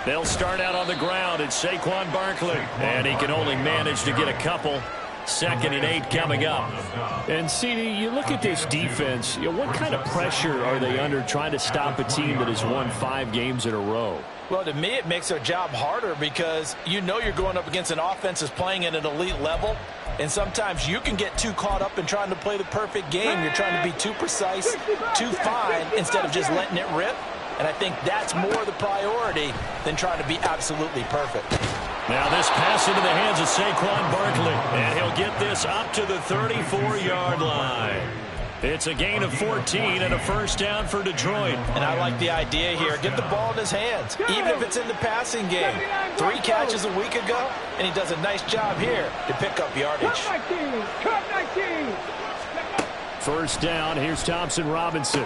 They'll start out on the ground. It's Saquon Barkley. And he can only manage to get a couple. 2nd and 8 coming up. And, CD, you look at this defense, what kind of pressure are they under trying to stop a team that has won 5 games in a row? Well, to me, it makes their job harder because you know you're going up against an offense that's playing at an elite level. And sometimes you can get too caught up in trying to play the perfect game. You're trying to be too precise, too fine, instead of just letting it rip. And I think that's more the priority than trying to be absolutely perfect. Now this pass into the hands of Saquon Barkley. And he'll get this up to the 34-yard line. It's a gain of 14 and a first down for Detroit. And I like the idea here. Get the ball in his hands, even if it's in the passing game. 3 catches a week ago, and he does a nice job here to pick up yardage. First down, here's Thompson Robinson.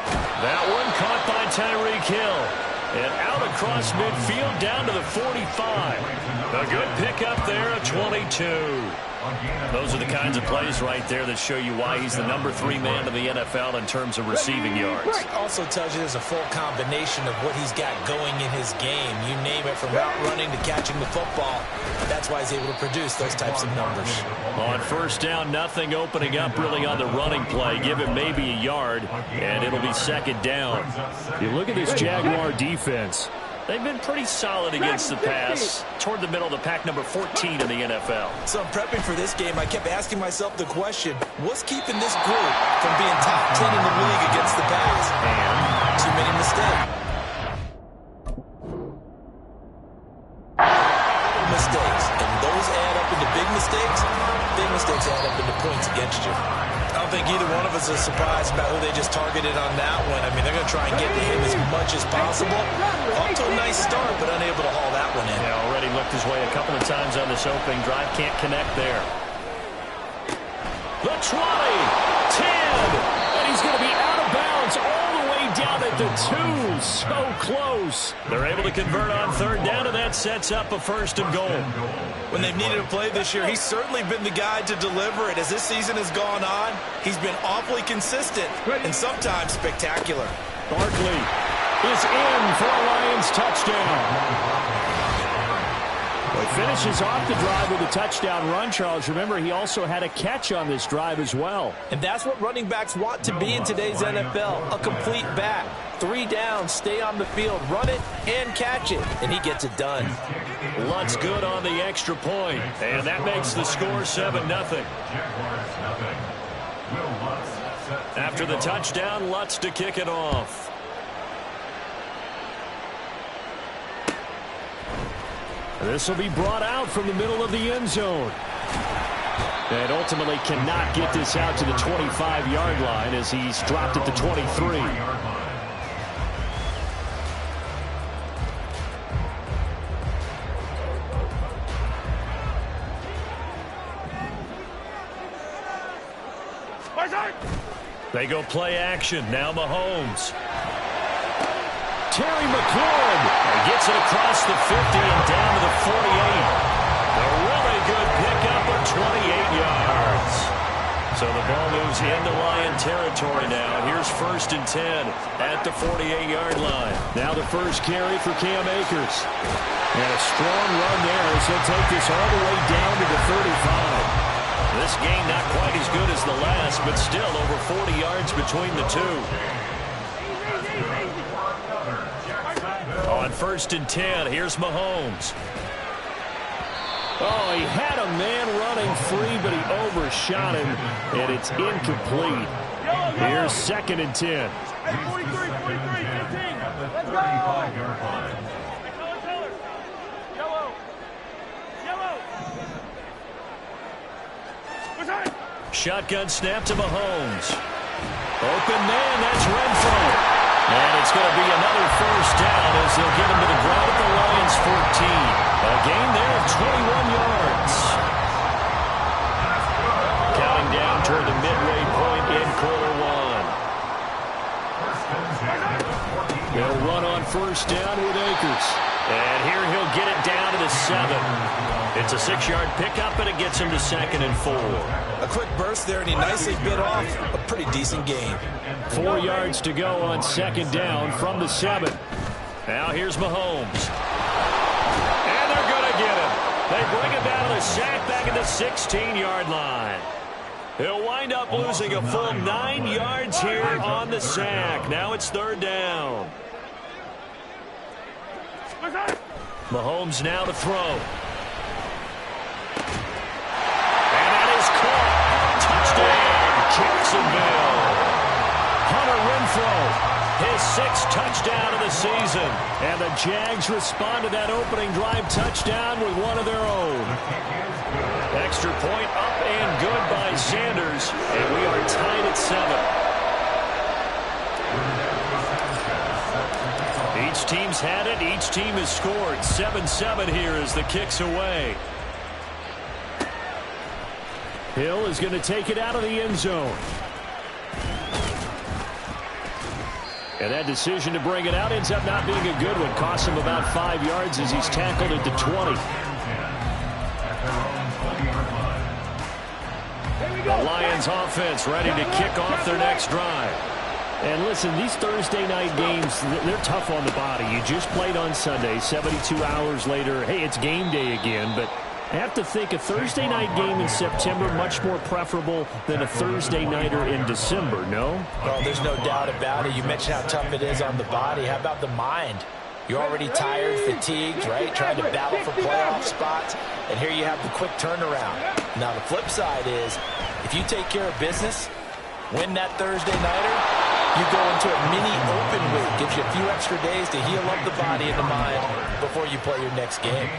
That one caught by Tyreek Hill. And out across midfield down to the 45. A good pickup there, a 22. Those are the kinds of plays right there that show you why he's the number 3 man in the NFL in terms of receiving yards. Also tells you there's a full combination of what he's got going in his game. You name it, from route running to catching the football. That's why he's able to produce those types of numbers. On first down, nothing opening up really on the running play. Give him maybe a yard, and it'll be 2nd down. You look at this Jaguar defense. They've been pretty solid against the pass. Toward the middle of the pack, number 14 in the NFL. So I'm prepping for this game. I kept asking myself the question, what's keeping this group from being top 10 in the league against the pass? And too many mistakes. And those add up into big mistakes. Big mistakes add up into points against you. I don't think either one of us is surprised about who they just targeted on that one. I mean, they're going to try and get to him as much as possible. Off to a nice start, but unable to haul that one in. Yeah, already looked his way a couple of times on this opening drive. Can't connect there. The 20, 10, and he's going to be out of bounds all the way down at the 2. So close. They're able to convert on 3rd down, and that sets up a 1st and goal. When they've needed a play this year, he's certainly been the guy to deliver it. As this season has gone on, he's been awfully consistent and sometimes spectacular. Barkley is in for a Lions touchdown. Well, he finishes off the drive with a touchdown run, Charles. Remember, he also had a catch on this drive as well. And that's what running backs want to be in today's NFL, a complete back. 3 downs, stay on the field, run it, and catch it. And he gets it done. Lutz good on the extra point, and that makes the score 7-0. After the touchdown, Lutz to kick it off. This will be brought out from the middle of the end zone. And ultimately cannot get this out to the 25-yard line as he's dropped at the 23. They go play action. Now Mahomes. Terry McLaurin. He gets it across the 50 and down to the 48. A really good pickup of 28 yards. So the ball moves into Lion territory now. Here's 1st and 10 at the 48-yard line. Now the first carry for Cam Akers. And a strong run there as he'll take this all the way down to the 35. This game not quite as good as the last, but still over 40 yards between the two. On 1st and 10, here's Mahomes. Oh, he had a man running free, but he overshot him, and it's incomplete. Here's 2nd and 10. 43, 15. Let's go. Shotgun snap to Mahomes. Open man, that's Renfro. And it's going to be another first down as they'll get him to the ground at the Lions' 14. A gain there of 21 yards. Counting down toward the midway point in quarter 1. They'll run on first down with Akers. And here he'll get it down to the 7. It's a 6-yard pickup, and it gets him to 2nd and 4. A quick burst there, and he nicely bit off a pretty decent gain. 4 yards to go on 2nd down from the 7. Now here's Mahomes. They bring him down to the sack back at the 16-yard line. He'll wind up losing a full 9 yards here on the sack. Now it's third down. Mahomes now to throw. And that is caught. Touchdown, Jacksonville. Hunter Renfrow, his 6th touchdown of the season. And the Jags respond to that opening drive touchdown with one of their own. Extra point up and good by Sanders. And we are tied at 7. Each team's had it. Each team has scored. 7-7 here as the kick's away. Hill is going to take it out of the end zone. And that decision to bring it out ends up not being a good one. Costs him about 5 yards as he's tackled at the 20. The Lions offense ready to kick off their next drive. And listen, these Thursday night games, they're tough on the body. You just played on Sunday, 72 hours later. Hey, it's game day again, but I have to think a Thursday night game in September much more preferable than a Thursday nighter in December, no? Well, there's no doubt about it. You mentioned how tough it is on the body. How about the mind? You're already tired, fatigued, right? Trying to battle for playoff spots. And here you have the quick turnaround. Now, the flip side is, if you take care of business, win that Thursday nighter, you go into a mini open week. Gives you a few extra days to heal up the body and the mind before you play your next game.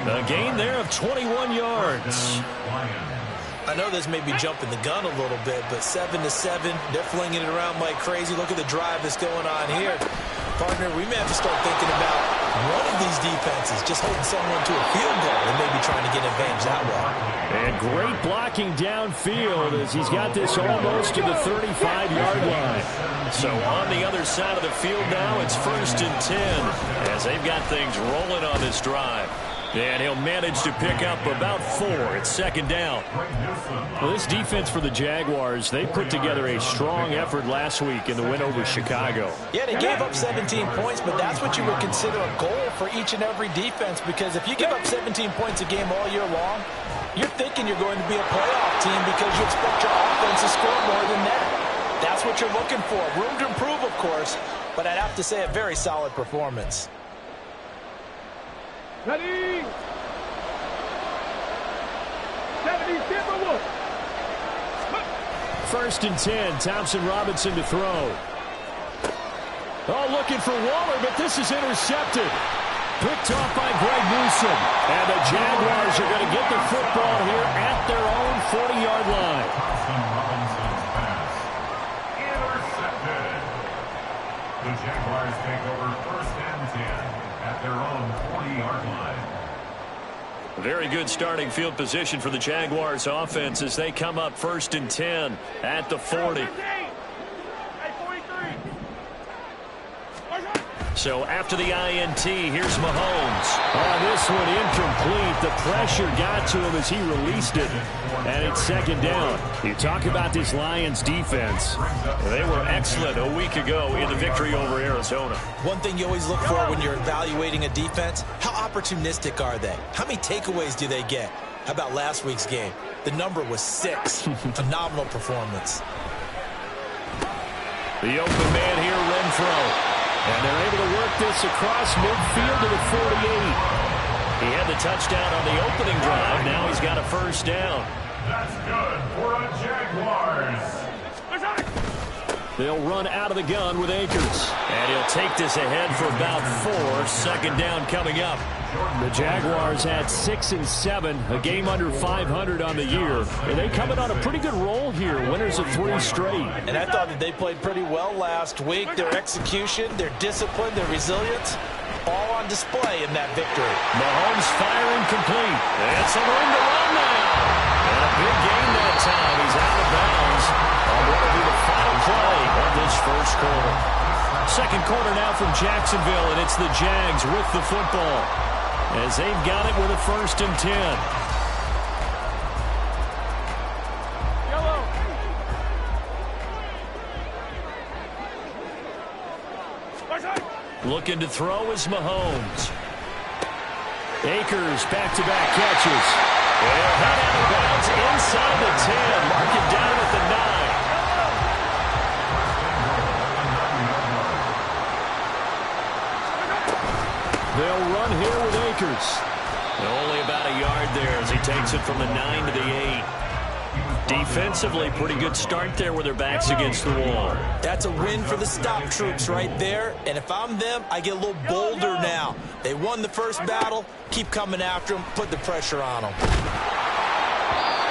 A gain there of 21 yards. I know this may be jumping the gun a little bit, but 7-7, they're flinging it around like crazy. Look at the drive that's going on here. Partner, we may have to start thinking about one of these defenses just holding someone to a field goal and maybe trying to get advantage that way. And great blocking downfield as he's got this almost to the 35-yard line. So on the other side of the field now, it's 1st and 10 as they've got things rolling on this drive. And he'll manage to pick up about 4. It's 2nd down. Well, this defense for the Jaguars, they put together a strong effort last week in the win over Chicago. Yeah, they gave up 17 points, but that's what you would consider a goal for each and every defense, because if you give up 17 points a game all year long, you're thinking you're going to be a playoff team because you expect your offense to score more than that. That's what you're looking for. Room to improve, of course, but I'd have to say a very solid performance. Ready? 70 Timberwolves. 1st and 10, Thompson Robinson to throw. Oh, looking for Waller, but this is intercepted. Picked off by Greg Newsome. And the Jaguars are going to get the football here at their own 40-yard line. Intercepted. The Jaguars take over 1st and 10 at their own 40-yard line. Very good starting field position for the Jaguars offense as they come up 1st and 10 at the 40. So after the INT, here's Mahomes. Oh, this one incomplete. The pressure got to him as he released it. And it's 2nd down. You talk about this Lions defense. They were excellent a week ago in the victory over Arizona. One thing you always look for when you're evaluating a defense, how opportunistic are they? How many takeaways do they get? How about last week's game? The number was 6. Phenomenal performance. The open man here, Renfrow. And they're able to work this across midfield to the 48. He had the touchdown on the opening drive. Now he's got a 1st down. That's good for a Jaguars. They'll run out of the gun with Akers. And he'll take this ahead for about 4. 2nd down coming up. The Jaguars had 6 and 7, a game under 500 on the year. And they coming on a pretty good roll here, winners of 3 straight. And I thought that they played pretty well last week. Their execution, their discipline, their resilience, all on display in that victory. Mahomes firing complete. And some room to run now. And a big gain that time. He's out of bounds on what will be the final play of this 1st quarter. 2nd quarter now from Jacksonville, and it's the Jags with the football as they've got it with a 1st and 10. Looking to throw is Mahomes. Akers back-to-back catches. They'll head out of bounds inside the 10. Mark it down at the 9. They'll run here with Akers. Only about a yard there as he takes it from the 9 to the 8. Defensively, pretty good start there with their backs against the wall. That's a win for the stop troops right there. And if I'm them, I get a little bolder now. They won the first battle. Keep coming after them. Put the pressure on them.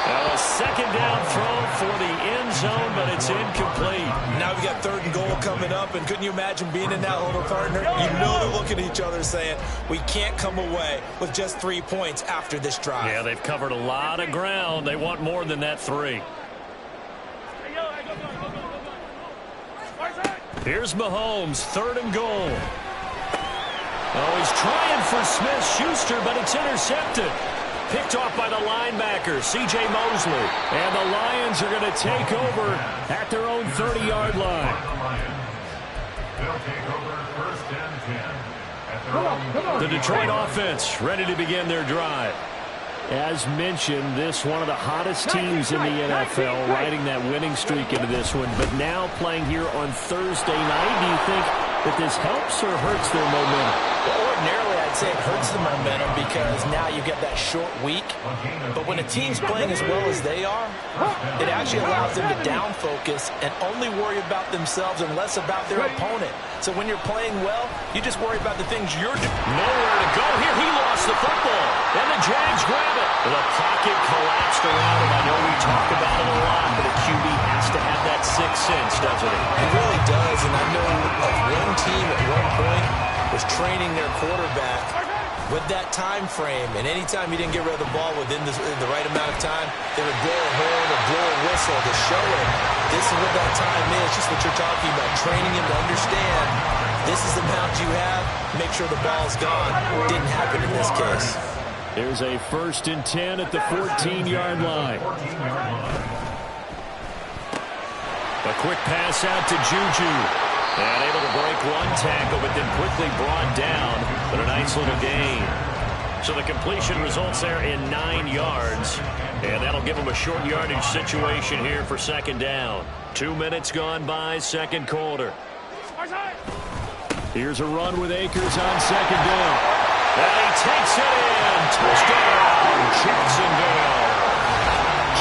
A second down throw for the end zone, but it's incomplete. Now we got 3rd and goal coming up, and couldn't you imagine being in that little partner? You know they're looking at each other saying, we can't come away with just 3 points after this drive. Yeah, they've covered a lot of ground. They want more than that 3. Here's Mahomes, 3rd and goal. Oh, he's trying for Smith-Schuster, but it's intercepted. Picked off by the linebacker, C.J. Mosley. And the Lions are going to take over at their own 30-yard line. They'll take over 1st and 10. The Detroit offense ready to begin their drive. As mentioned, this one of the hottest teams in the NFL, riding that winning streak into this one, but now playing here on Thursday night. Do you think that this helps or hurts their momentum? Well, ordinarily, I'd say it hurts the momentum because now you get that short week. But when a team's playing as well as they are, it actually allows them to down focus and only worry about themselves and less about their opponent. So when you're playing well, you just worry about the things you're doing. Nowhere to go here. He lost the football. And the Jags grab it. The pocket collapsed around him. I know we talk about it a lot, but a QB has to have that 6th sense, doesn't he? He really does. And I know of one team at one point was training their quarterback with that time frame. And anytime he didn't get rid of the ball within the right amount of time, they would blow a horn or blow a whistle to show him this is what that time is. Just what you're talking about, training him to understand this is the amount you have. Make sure the ball's gone. Didn't happen in this case. There's a 1st and 10 at the 14-yard line. A quick pass out to Juju. And able to break one tackle, but then quickly brought down. But a nice little gain. So the completion results there in 9 yards. And that'll give them a short yardage situation here for 2nd down. 2 minutes gone by, 2nd quarter. Here's a run with Akers on 2nd down. And he takes it in. Touchdown, Jacksonville.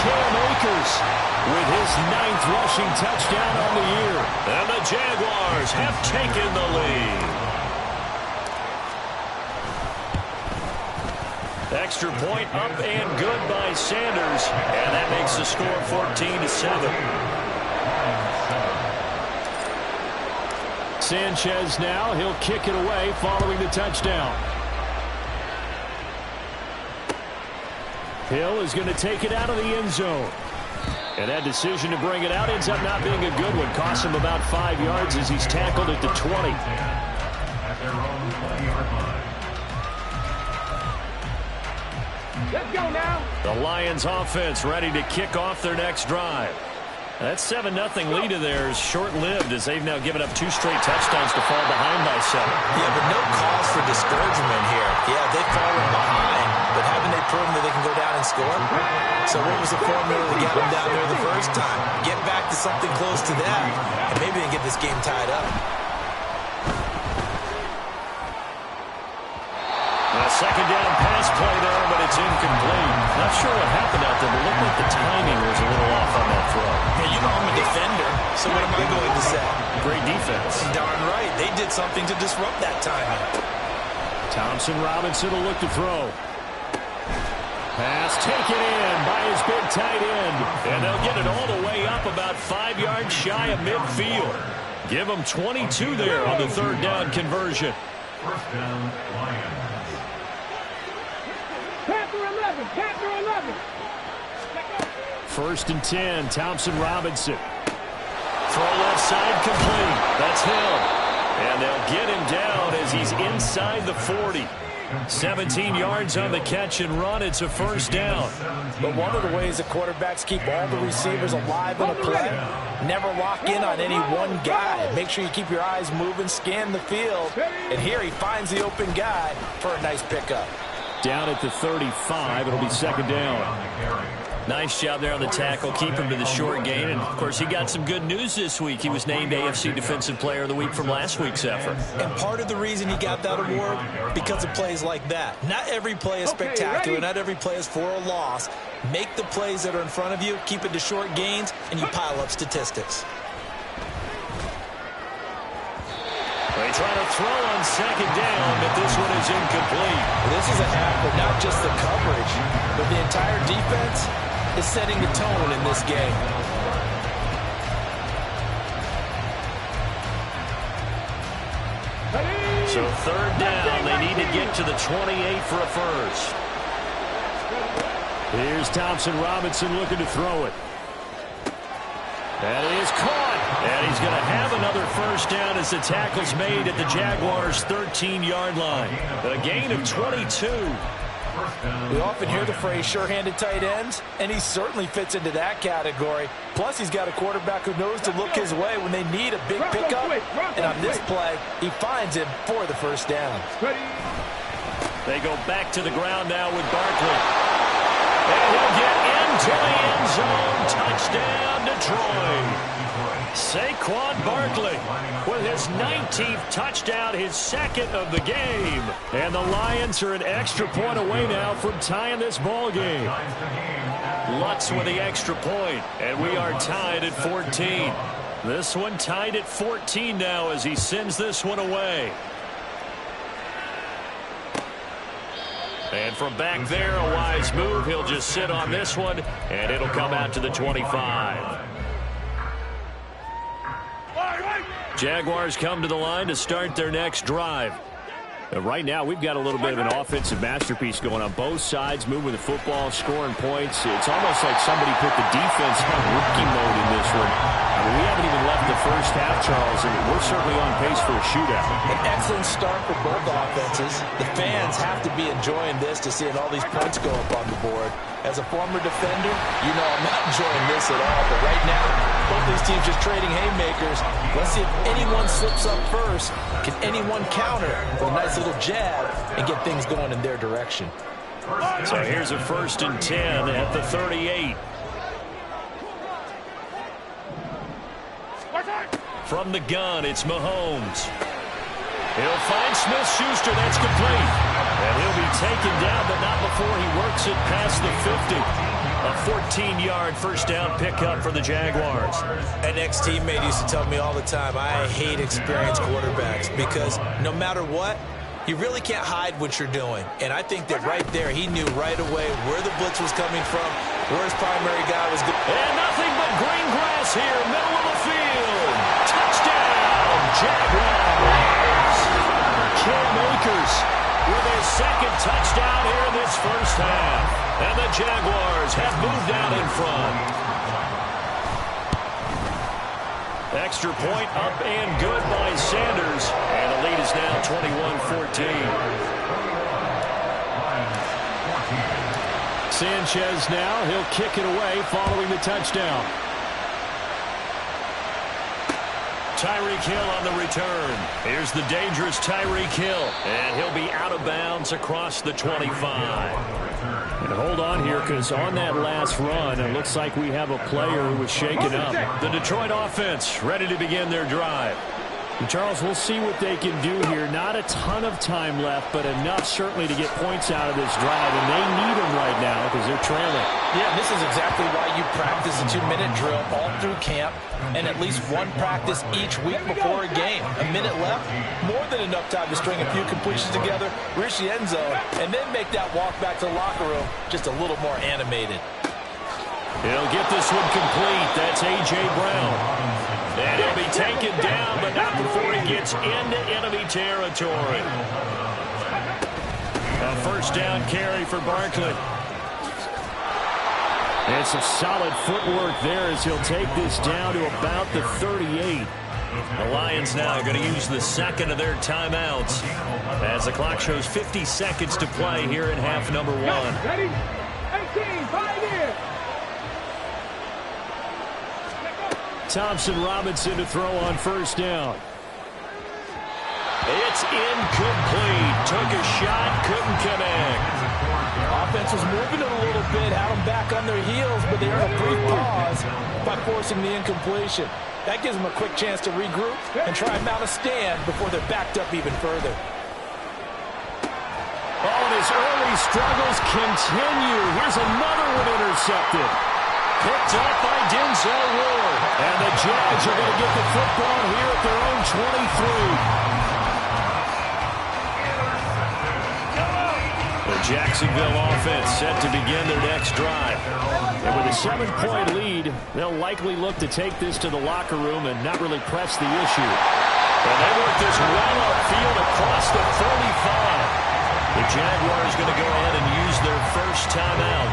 Cam Akers with his 9th rushing touchdown on the year. And the Jaguars have taken the lead. Extra point up and good by Sanders. And that makes the score 14-7. Sanchez now, he'll kick it away following the touchdown. Hill is going to take it out of the end zone. And that decision to bring it out ends up not being a good one. Costs him about 5 yards as he's tackled at the 20. At their own 20-yard line. Let's go now. The Lions offense ready to kick off their next drive. That 7-0 lead of theirs short-lived as they've now given up 2 straight touchdowns to fall behind by 7. Yeah, but no cause for discouragement here. Yeah, they've fallen behind, but haven't they proven that they can go down and score? So what was the formula to get them down there the first time? Get back to something close to that, and maybe they can get this game tied up. A 2nd down pass play there, but it's incomplete. Not sure what happened out there, but it looked like the timing was a little off on that throw. Hey, you know I'm a defender, so what am I going to say? Great defense. Darn right. They did something to disrupt that timing. Thompson Robinson will look to throw. Pass taken in by his big tight end. And they'll get it all the way up about 5 yards shy of midfield. Give them 22 there on the 3rd down conversion. 1st down, Lions. Panther 11. Panther 11. 1st and 10, Thompson Robinson. Throw left side complete. That's Hill. And they'll get him down as he's inside the 40. 17 yards on the catch and run. It's a 1st down. But one of the ways the quarterbacks keep all the receivers alive in a play, never lock in on any one guy. Make sure you keep your eyes moving, scan the field. And here he finds the open guy for a nice pickup. Down at the 35, it'll be second down. Nice job there on the tackle. Keep him to the short gain. And, of course, he got some good news this week. He was named AFC Defensive Player of the Week from last week's effort. And part of the reason he got that award, because of plays like that. Not every play is spectacular. Not every play is for a loss. Make the plays that are in front of you, keep it to short gains, and you pile up statistics. They try to throw on second down, but this one is incomplete. This is a half of not just the coverage, but the entire defense is setting the tone in this game. So third down, they need to get to the 28 for a first. Here's Thompson Robinson looking to throw it. And it is caught. And he's going to have another first down as the tackle's made at the Jaguars' 13-yard line. A gain of 22. We often hear the phrase sure-handed tight ends, and he certainly fits into that category. Plus, he's got a quarterback who knows to look his way when they need a big pickup. And on this play, he finds him for the first down. They go back to the ground now with Barkley. And he'll get into the end zone. Touchdown, Detroit. Saquon Barkley with his 19th touchdown, his second of the game. And the Lions are an extra point away now from tying this ball game. Lutz with the extra point, and we are tied at 14. This one tied at 14 now as he sends this one away. And from back there, a wise move. He'll just sit on this one, and it'll come out to the 25. Jaguars come to the line to start their next drive. Right now, we've got a little bit of an offensive masterpiece going on both sides, moving the football, scoring points. It's almost like somebody put the defense on rookie mode in this one. I mean, we haven't even left the first half, Charles, and we're certainly on pace for a shootout. An excellent start for both offenses. The fans have to be enjoying this to seeing all these points go up on the board. As a former defender, you know I'm not enjoying this at all. But right now, both these teams just trading haymakers. Let's see if anyone slips up first. Can anyone counter with a nice little jab and get things going in their direction? So here's a 1st and 10 at the 38. From the gun, it's Mahomes. He'll find Smith-Schuster. That's complete. And he'll be taken down, but not before he works it past the 50. A 14-yard first down pickup for the Jaguars. An ex-teammate used to tell me all the time, I hate experienced quarterbacks because no matter what, you really can't hide what you're doing. And I think that right there, he knew right away where the blitz was coming from, where his primary guy was going. And nothing but green grass here, middle of the field. Touchdown, Jaguars. Cam Akers with his second touchdown here in this first half. And the Jaguars have moved out in front. Extra point up and good by Sanders. And the lead is now 21-14. Sanchez now, he'll kick it away following the touchdown. Tyreek Hill on the return. Here's the dangerous Tyreek Hill. And he'll be out of bounds across the 25. And hold on here, because on that last run, it looks like we have a player who was shaken up. The Detroit offense ready to begin their drive. And Charles, we'll see what they can do here. Not a ton of time left, but enough certainly to get points out of this drive. And they need them right now because they're trailing. Yeah, this is exactly why you practice a 2-minute drill all through camp and at least one practice each week before a game. A minute left, more than enough time to string a few completions together, reach the end zone, and then make that walk back to the locker room just a little more animated. He'll get this one complete. That's A.J. Brown. And he'll be taken down, but not before he gets into enemy territory. A first down carry for Barkley. And some solid footwork there as he'll take this down to about the 38. The Lions now going to use the second of their timeouts as the clock shows 50 seconds to play here in half number 1. Ready? 18, pioneer. Thompson Robinson to throw on first down. It's incomplete. Took a shot, couldn't connect. Offense was moving it a little bit, had them back on their heels, but they earned a brief pause by forcing the incompletion. That gives them a quick chance to regroup and try and mount a stand before they're backed up even further. Oh, and his early struggles continue. Here's another one intercepted. Picked up by Denzel Ward. And the Jags are going to get the football here at their own 23. The Jacksonville offense set to begin their next drive. And with a 7-point lead, they'll likely look to take this to the locker room and not really press the issue. And they work this well upfield across the 45. The Jaguars going to go ahead and use their first timeout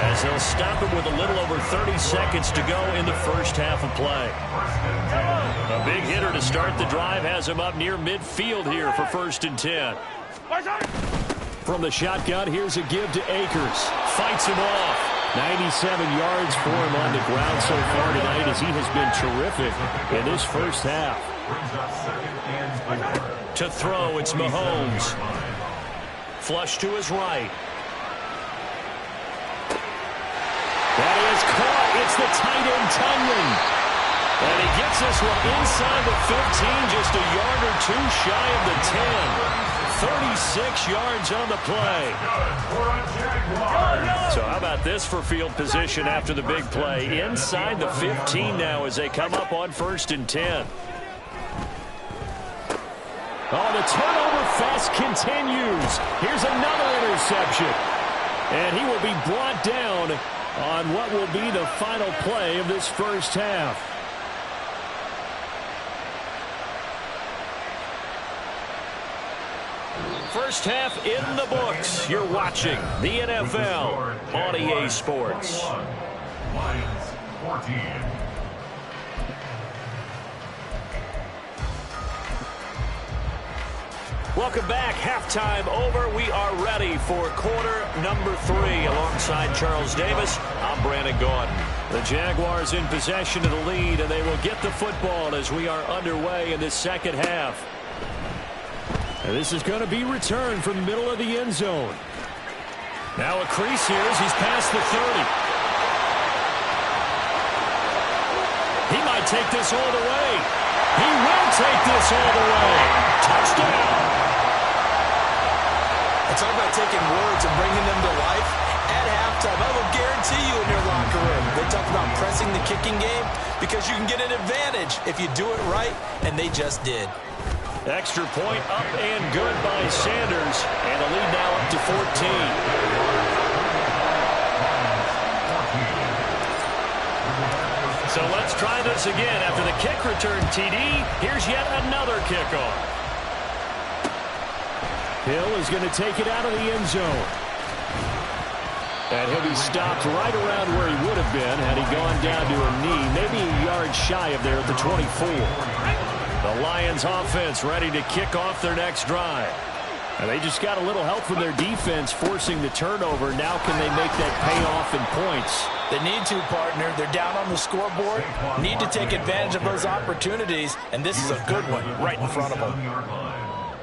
as they'll stop it with a little over 30 seconds to go in the first half of play. A big hitter to start the drive has him up near midfield here for 1st and 10. From the shotgun, here's a give to Akers. Fights him off. 97 yards for him on the ground so far tonight as he has been terrific in this first half. To throw, it's Mahomes. Flush to his right. That is caught. It's the tight end, Tunyon. And he gets this one inside the 15, just a yard or two shy of the 10. 36 yards on the play. So how about this for field position after the big play? Inside the 15 now as they come up on 1st and 10. Oh, the turnover fest continues. Here's another interception. And he will be brought down on what will be the final play of this first half. First half in the books. You're watching the NFL on EA Sports. Lions 14. Welcome back. Halftime over. We are ready for quarter number 3. Alongside Charles Davis, I'm Brandon Gordon. The Jaguars in possession of the lead, and they will get the football as we are underway in this second half. And this is going to be returned from the middle of the end zone. Now a crease here as he's past the 30. He might take this all the way. He will take this all the way. Touchdown. Talk about taking words and bringing them to life. At halftime, I will guarantee you in your locker room, they talk about pressing the kicking game because you can get an advantage if you do it right, and they just did. Extra point up and good by Sanders, and the lead now up to 14. So let's try this again. After the kick return TD, here's yet another kickoff. Hill is going to take it out of the end zone. And he'll be stopped right around where he would have been had he gone down to a knee, maybe a yard shy of there at the 24. The Lions offense ready to kick off their next drive. And they just got a little help from their defense forcing the turnover. Now can they make that pay off in points? They need to, partner. They're down on the scoreboard. Need to take advantage of those opportunities, and this is a good one right in front of them.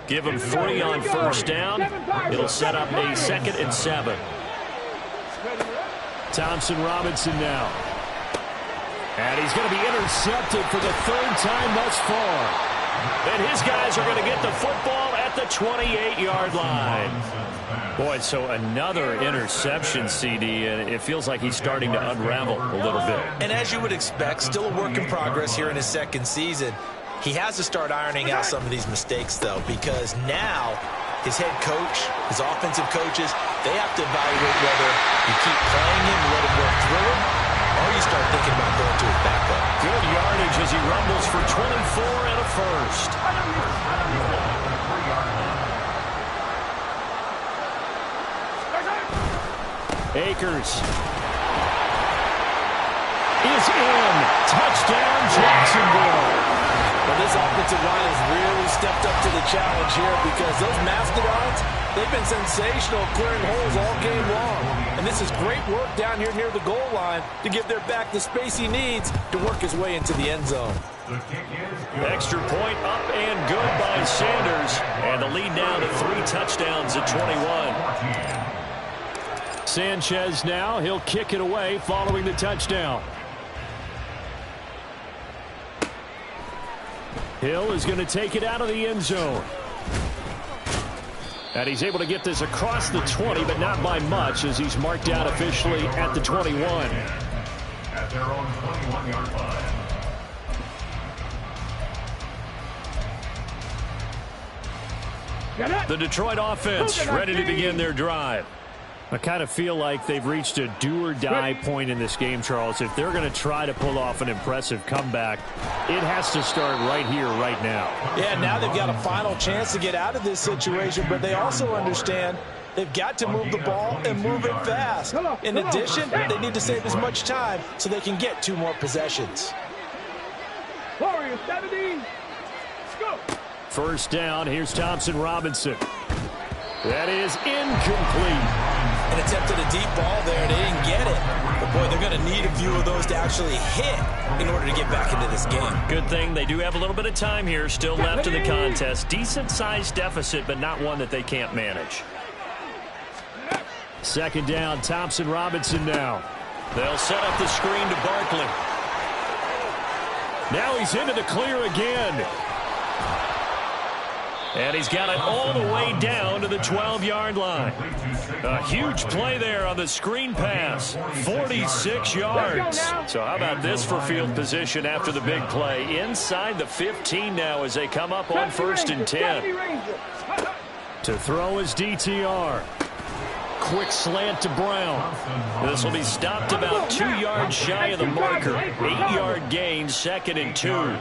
Give him 3 on first down. It'll set up a 2nd and 7. Thompson Robinson now. And he's going to be intercepted for the 3rd time thus far. And his guys are going to get the football at the 28-yard line. Boy, so another interception, CD, and it feels like he's starting to unravel a little bit. And as you would expect, still a work in progress here in his 2nd season. He has to start ironing out some of these mistakes, though, because now his head coach, his offensive coaches, they have to evaluate whether you keep playing him, let him work through it, or you start thinking about going to his backup. Good yardage as he rumbles for 24 and a first. Akers is in. Touchdown, Jacksonville. Well, this offensive line has really stepped up to the challenge here because those Mastodons, they've been sensational clearing holes all game long. And this is great work down here near the goal line to give their back the space he needs to work his way into the end zone. Extra point up and good by by Sanders, and the lead now to 3 touchdowns at 21. Sanchez now, he'll kick it away following the touchdown. Hill is going to take it out of the end zone. And he's able to get this across the 20, but not by much, as he's marked out officially at the 21. At their own 21-yard line. The Detroit offense ready to begin their drive. I kind of feel like they've reached a do-or-die point in this game, Charles. If they're going to try to pull off an impressive comeback, it has to start right here, right now. Yeah, now they've got a final chance to get out of this situation, but they also understand they've got to move the ball and move it fast. In addition, they need to save as much time so they can get 2 more possessions. Warriors 70. Let's go. First down, here's Thompson Robinson. That is incomplete. An attempt at a deep ball there, they didn't get it. But boy, they're going to need a few of those to actually hit in order to get back into this game. Good thing they do have a little bit of time here still left in the contest. Decent-sized deficit, but not one that they can't manage. Second down, Thompson Robinson now. They'll set up the screen to Barkley. Now he's into the clear again. And he's got it all the way down to the 12-yard line. A huge play there on the screen pass. 46 yards. So how about this for field position after the big play? Inside the 15 now as they come up on 1st and 10. To throw is DTR. Quick slant to Brown. This will be stopped about 2 yards shy of the marker. 8-yard gain, 2nd and 2.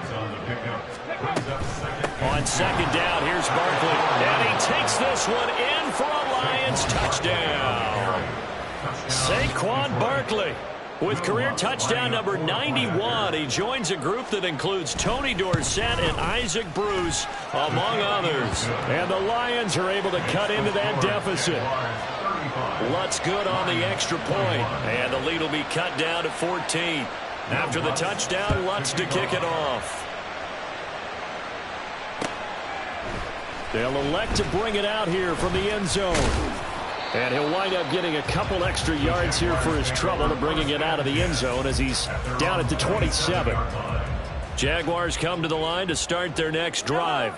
On second down, here's Barkley. And he takes this one in for a Lions touchdown. Saquon Barkley with career touchdown number 91. He joins a group that includes Tony Dorsett and Isaac Bruce, among others. And the Lions are able to cut into that deficit. Lutz good on the extra point. And the lead will be cut down to 14. After the touchdown, Lutz to kick it off. They'll elect to bring it out here from the end zone. And he'll wind up getting a couple extra yards here for his trouble to bringing it out of the end zone as he's down at the 27. Jaguars come to the line to start their next drive.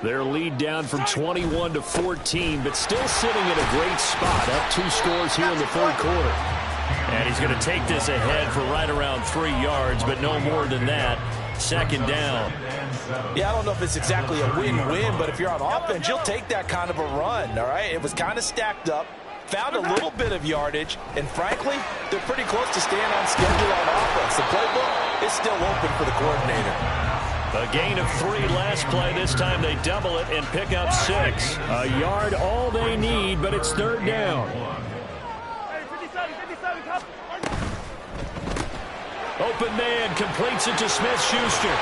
Their lead down from 21 to 14, but still sitting in a great spot, up 2 scores here in the 3rd quarter. And he's going to take this ahead for right around 3 yards, but no more than that. Second down. Yeah, I don't know if it's exactly a win-win, but if you're on offense, you'll take that kind of a run, all right? It was kind of stacked up, found a little bit of yardage, and frankly, they're pretty close to staying on schedule on offense. The playbook is still open for the coordinator. A gain of 3 last play. This time they double it and pick up 6. A yard all they need, but it's 3rd down. Open man completes it to Smith-Schuster.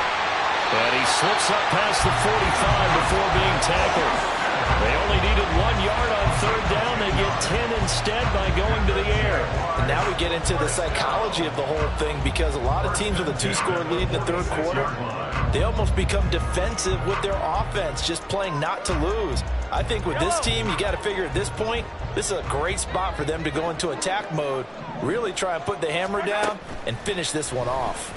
And he slips up past the 45 before being tackled. They only needed 1 yard on 3rd down. They get 10 instead by going to the air. And now we get into the psychology of the whole thing, because a lot of teams with a 2-score lead in the 3rd quarter, they almost become defensive with their offense, just playing not to lose. I think with this team, you got to figure at this point, this is a great spot for them to go into attack mode, really try and put the hammer down and finish this one off.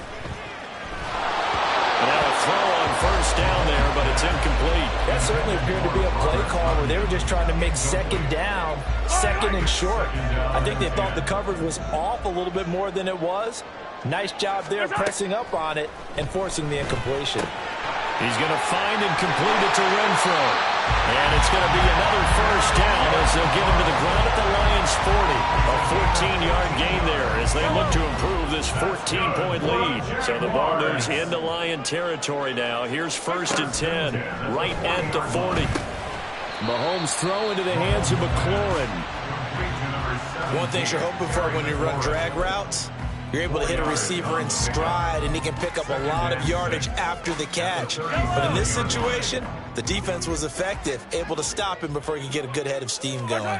Now a throw on 1st down there, but it's incomplete. That certainly appeared to be a play call where they were just trying to make 2nd down, 2nd and short. I think they thought the coverage was off a little bit more than it was. Nice job there pressing up on it and forcing the incompletion. He's going to find and complete it to Renfro. And it's going to be another 1st down as they'll get him to the ground at the Lions 40. A 14-yard gain there as they look to improve this 14-point lead. So the ball moves into Lion territory now. Here's 1st and 10, right at the 40. Mahomes throw into the hands of McLaurin. One thing you're hoping for when you run drag routes, you're able to hit a receiver in stride, and he can pick up a lot of yardage after the catch. But in this situation, the defense was effective, able to stop him before he could get a good head of steam going.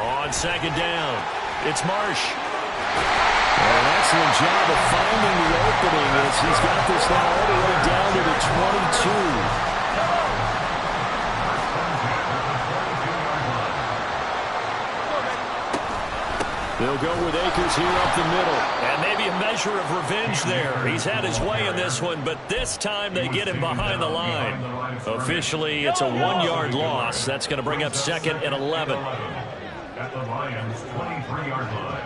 On 2nd down, it's Marsh. An excellent job of finding the opening as he's got this now all the way down to the 22. They'll go with Akers here up the middle. And maybe a measure of revenge there. He's had his way in this one, but this time they get him behind the line. Officially, it's a 1-yard loss. That's going to bring up 2nd and 11. At the Lions' 23-yard line.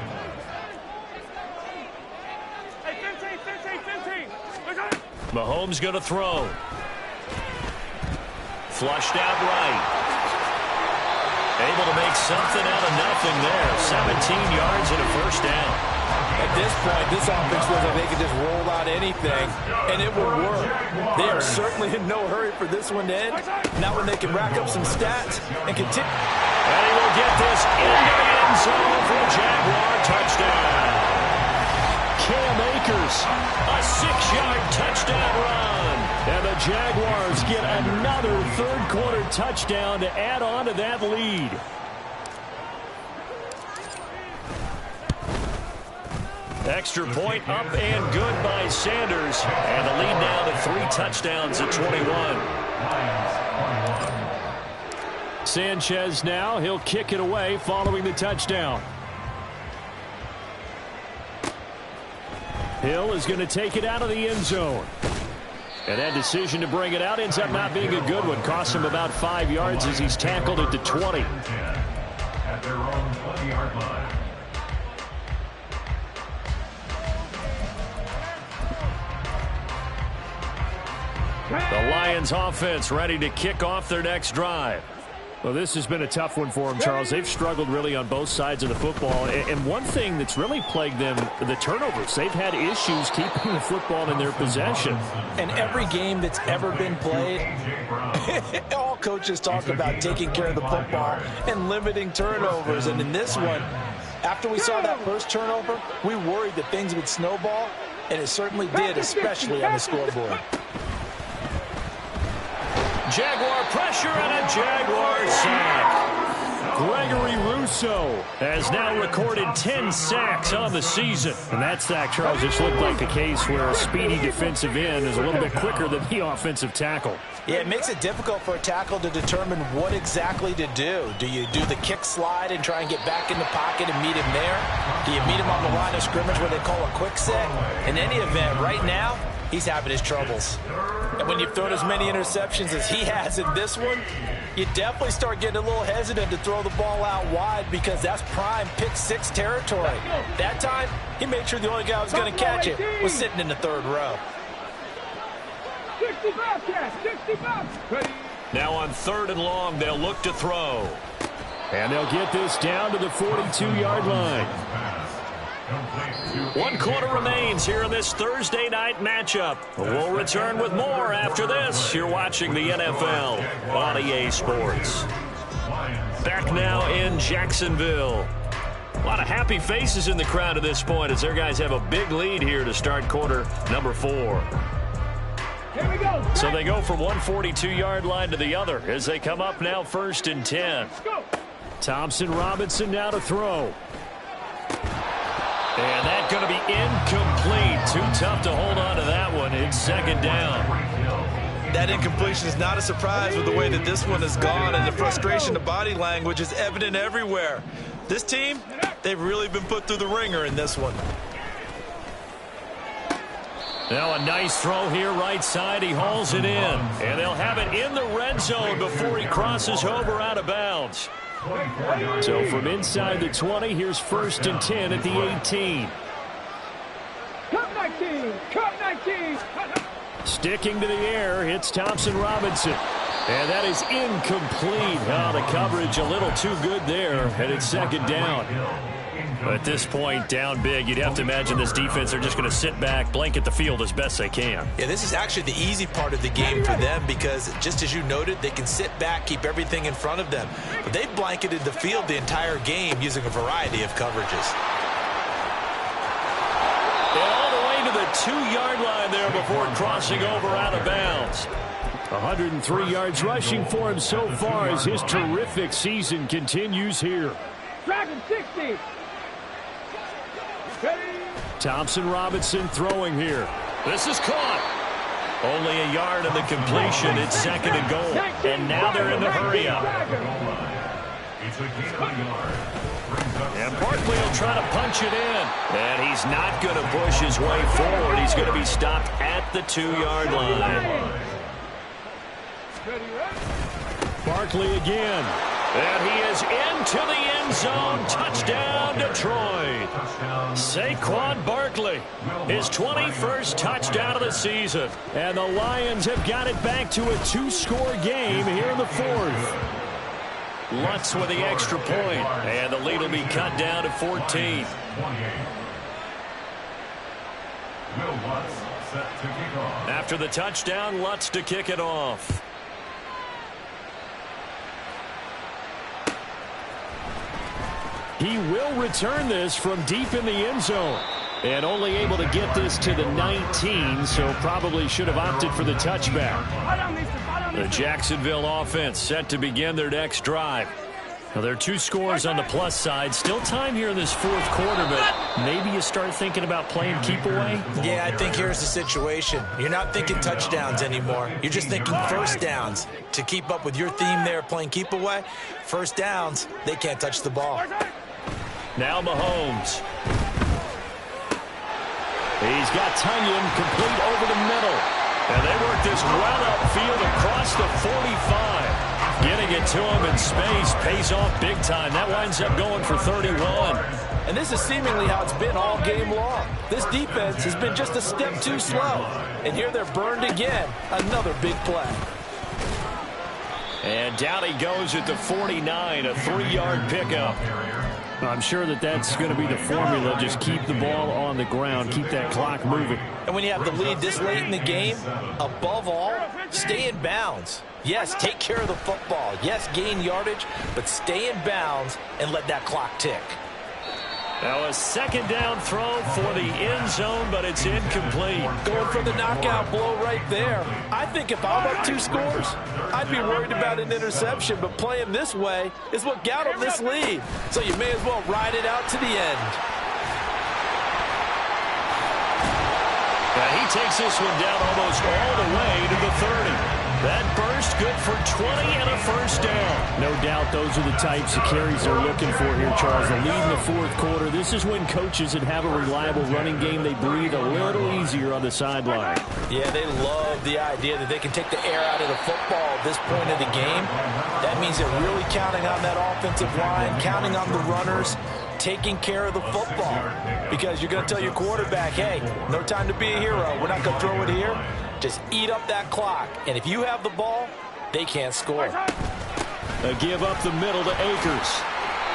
Mahomes going to throw. Flushed out right. Able to make something out of nothing there. 17 yards and a first down. At this point, this offense feels like they could just roll out anything, and it will work. They are certainly in no hurry for this one to end. Not when they can rack up some stats and continue. And he will get this into the end zone for a Jaguar touchdown. Cam Akers, A 6-yard touchdown run. and the Jaguars get another third-quarter touchdown to add on to that lead. Extra point up and good by Sanders. And the lead now to 3 touchdowns at 21. Sanchez now, he'll kick it away following the touchdown. Hill is going to take it out of the end zone. And that decision to bring it out ends up not being a good one. Costs him about 5 yards as he's tackled at the 20. At their own 20-yard line. The Lions offense ready to kick off their next drive. Well, this has been a tough one for them, Charles. They've struggled really on both sides of the football. And one thing that's really plagued them, the turnovers. They've had issues keeping the football in their possession. And every game that's ever been played, all coaches talk about taking care of the football and limiting turnovers. And in this one, after we saw that first turnover, we worried that things would snowball, and it certainly did, especially on the scoreboard. Jaguar pressure and a Jaguar sack. Gregory Rousseau Has now recorded 10 sacks on the season. And that sack, Charles, just looked like a case where a speedy defensive end is a little bit quicker than the offensive tackle. Yeah, it makes it difficult for a tackle to determine what exactly to do. Do you do the kick slide and try and get back in the pocket and meet him there? Do you meet him on the line of scrimmage where they call a quick set? In any event, right now, he's having his troubles. And when you've thrown as many interceptions as he has in this one, you definitely start getting a little hesitant to throw the ball out wide because that's prime pick 6 territory. That time, he made sure the only guy who was going to catch it was sitting in the third row. 65, Cash, 65. Ready. Now on 3rd and long, they'll look to throw. And they'll get this down to the 42-yard line. 1 quarter remains here in this Thursday night matchup. We'll return with more after this. You're watching the NFL on EA Sports. Back now in Jacksonville. A lot of happy faces in the crowd at this point as their guys have a big lead here to start quarter number 4. Here we go. So they go from one 42-yard line to the other as they come up now 1st and 10. Let's go. Thompson Robinson now to throw. And that's going to be incomplete. Too tough to hold on to that one. It's 2nd down. That incompletion is not a surprise with the way that this one has gone, and the frustration of body language is evident everywhere. This team, they've really been put through the ringer in this one. Now a nice throw here right side. He hauls it in. And they'll have it in the red zone before he crosses over out of bounds. So from inside the 20, here's 1st and 10 at the 18. Cut 19. Cut 19. Sticking to the air, it's Thompson Robinson. And that is incomplete. Oh, the coverage a little too good there, and it's 2nd down. At this point, down big, you'd have to imagine this defense, they're just going to sit back, blanket the field as best they can. Yeah, this is actually the easy part of the game for them because, just as you noted, they can sit back, keep everything in front of them. But they've blanketed the field the entire game using a variety of coverages. And all the way to the 2-yard line there before crossing over out of bounds. 103 yards rushing for him so far as his terrific season continues here. Dragon 60. Thompson Robinson throwing here. This is caught. Only a yard of the completion. It's 2nd and goal. And now they're in the hurry up. It's a gain of a yard. Brings up And Barkley will try to punch it in. And he's not going to push his way forward. He's going to be stopped at the 2-yard line. Barkley again. And he is into the end zone. Touchdown, Detroit. Saquon Barkley, his 21st touchdown of the season. And the Lions have got it back to a 2-score game here in the 4th. Lutz with the extra point. And the lead will be cut down to 14. 28. Will Lutz set to kick off. After the touchdown, Lutz to kick it off. He will return this from deep in the end zone. And only able to get this to the 19, so probably should have opted for the touchback. The Jacksonville offense set to begin their next drive. Now, there are 2 scores on the plus side. Still time here in this 4th quarter, but maybe you start thinking about playing keep away? Yeah, I think here's the situation. You're not thinking touchdowns anymore. You're just thinking first downs. To keep up with your theme there, playing keep away, first downs, they can't touch the ball. Now Mahomes. He's got Tunyon complete over the middle. And they work this well upfield across the 45. Getting it to him in space pays off big time. That winds up going for 31. And this is seemingly how it's been all game long. This defense has been just a step too slow. And here they're burned again. Another big play. And down he goes at the 49, a 3-yard pickup. I'm sure that that's going to be the formula. Just keep the ball on the ground. Keep that clock moving. And when you have the lead this late in the game, above all, stay in bounds. Yes, take care of the football. Yes, gain yardage, but stay in bounds and let that clock tick. Now a 2nd down throw for the end zone, but it's incomplete. Going for the knockout blow right there. I think if I'm up 2 scores, I'd be worried about an interception, but playing this way is what got them this lead. So you may as well ride it out to the end. He takes this one down almost all the way to the 30. That burst good for 20 and a first down. No doubt those are the types of carries they're looking for here, Charles. The lead in the 4th quarter. This is when coaches that have a reliable running game, they breathe a little easier on the sideline. Yeah, they love the idea that they can take the air out of the football at this point of the game. That means they're really counting on that offensive line, counting on the runners, taking care of the football. Because you're going to tell your quarterback, hey, no time to be a hero. We're not going to throw it here. Just eat up that clock. And if you have the ball, they can't score. A give up the middle to Akers.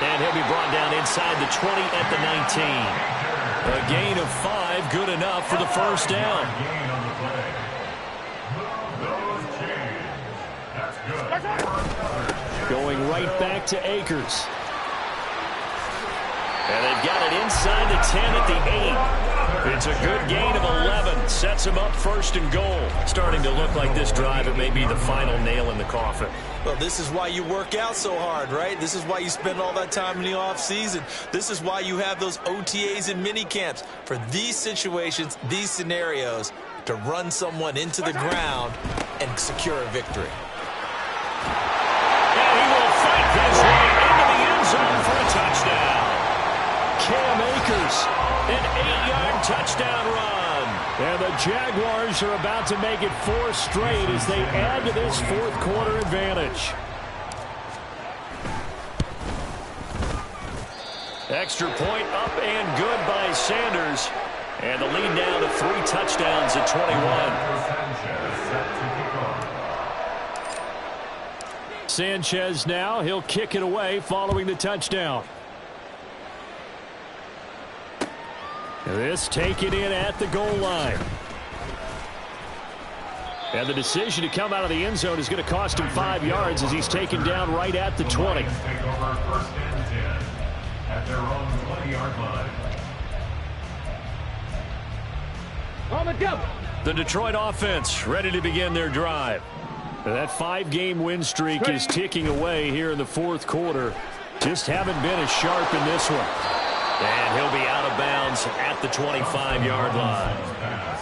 And he'll be brought down inside the 20 at the 19. A gain of 5, good enough for the first down. Going right back to Akers. And they've got it inside the 10 at the 8. It's a good gain of 11. Sets them up 1st and goal. Starting to look like this drive, it may be the final nail in the coffin. Well, this is why you work out so hard, right? This is why you spend all that time in the offseason. This is why you have those OTAs and mini camps. For these situations, these scenarios, to run someone into the ground and secure a victory. And he will fight his way into the end zone for a touchdown. Cam Akers, an 8-yard touchdown run. And the Jaguars are about to make it 4 straight as they add to this 4th quarter advantage. Extra point up and good by Sanders. And the lead now to 3 touchdowns at 21. Sanchez now, he'll kick it away following the touchdown. This taken in at the goal line. And the decision to come out of the end zone is going to cost him 5 yards as he's taken down right at the 20. Take over 1st and 10 at their own 20-yard line. On the double. The Detroit offense ready to begin their drive. That 5-game win streak is ticking away here in the 4th quarter. Just haven't been as sharp in this one. And he'll be out of bounds at the 25-yard line.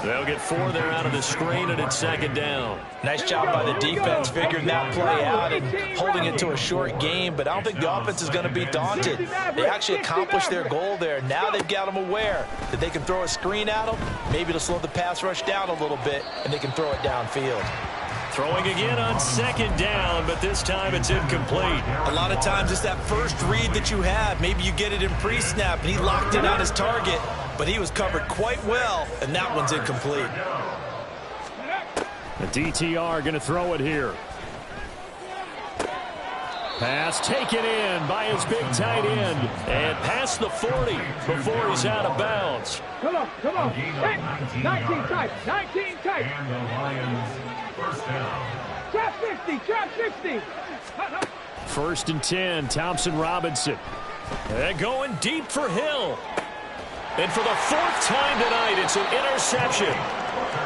They'll get 4 there out of the screen, and it's second down. Nice job by the defense figuring that play out and holding it to a short game, but I don't think the offense is going to be daunted. They actually accomplished their goal there. Now they've got them aware that they can throw a screen at them, maybe to slow the pass rush down a little bit, and they can throw it downfield. Throwing again on second down, but this time it's incomplete. A lot of times it's that first read that you have. Maybe you get it in pre-snap, and he locked it on his target, but he was covered quite well, and that one's incomplete. The DTR going to throw it here. Pass taken in by his big tight end. And past the 40 before he's out of bounds. Come on. Hey, 19 tight. 19 tight. And the Lions first down. Trap 60. First and 10, Thompson Robinson. And going deep for Hill. And for the 4th time tonight, it's an interception.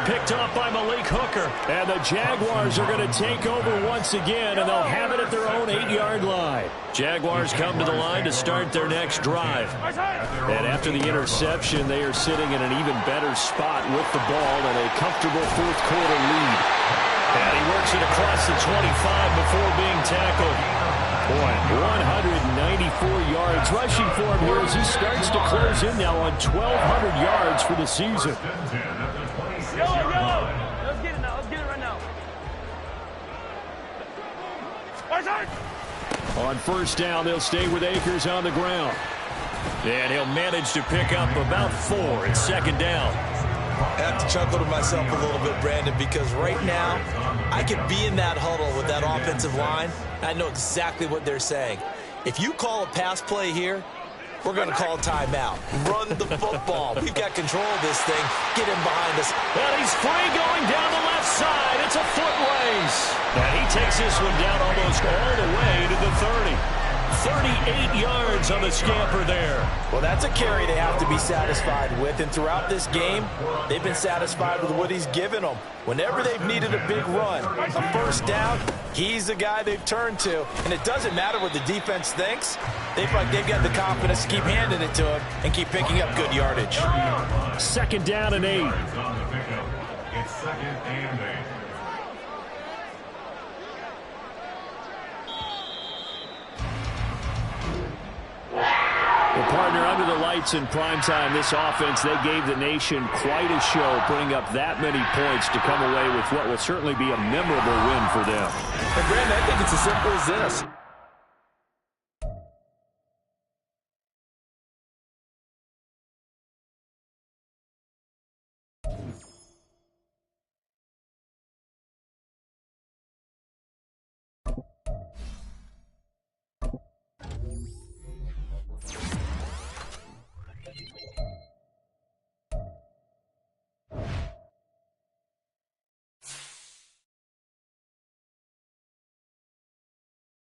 Picked off by Malik Hooker. And the Jaguars are going to take over once again, and they'll have it at their own 8-yard line. Jaguars come to the line to start their next drive. And after the interception, they are sitting in an even better spot with the ball and a comfortable fourth-quarter lead. And he works it across the 25 before being tackled. Boy, 194 yards rushing for him here as he starts to close in now on 1,200 yards for the season. Let's get it right now. On first down, they'll stay with Akers on the ground. And he'll manage to pick up about 4 at second down. I have to chuckle to myself a little bit, Brandon, because right now I could be in that huddle with that offensive line. I know exactly what they're saying. If you call a pass play here, we're going to call timeout. Run the football. We've got control of this thing. Get him behind us. And he's free going down the left side. It's a foot race. And he takes this one down almost all the way to the 30. 38 yards on the scamper there. Well, that's a carry they have to be satisfied with. And throughout this game, they've been satisfied with what he's given them. Whenever they've needed a big run, a first down, he's the guy they've turned to. And it doesn't matter what the defense thinks. They feel like they've got the confidence to keep handing it to him and keep picking up good yardage. Second down and 8. It's second and 8. Well, partner, under the lights in primetime, this offense, they gave the nation quite a show, putting up that many points to come away with what will certainly be a memorable win for them. And, Brandon, I think it's as simple as this.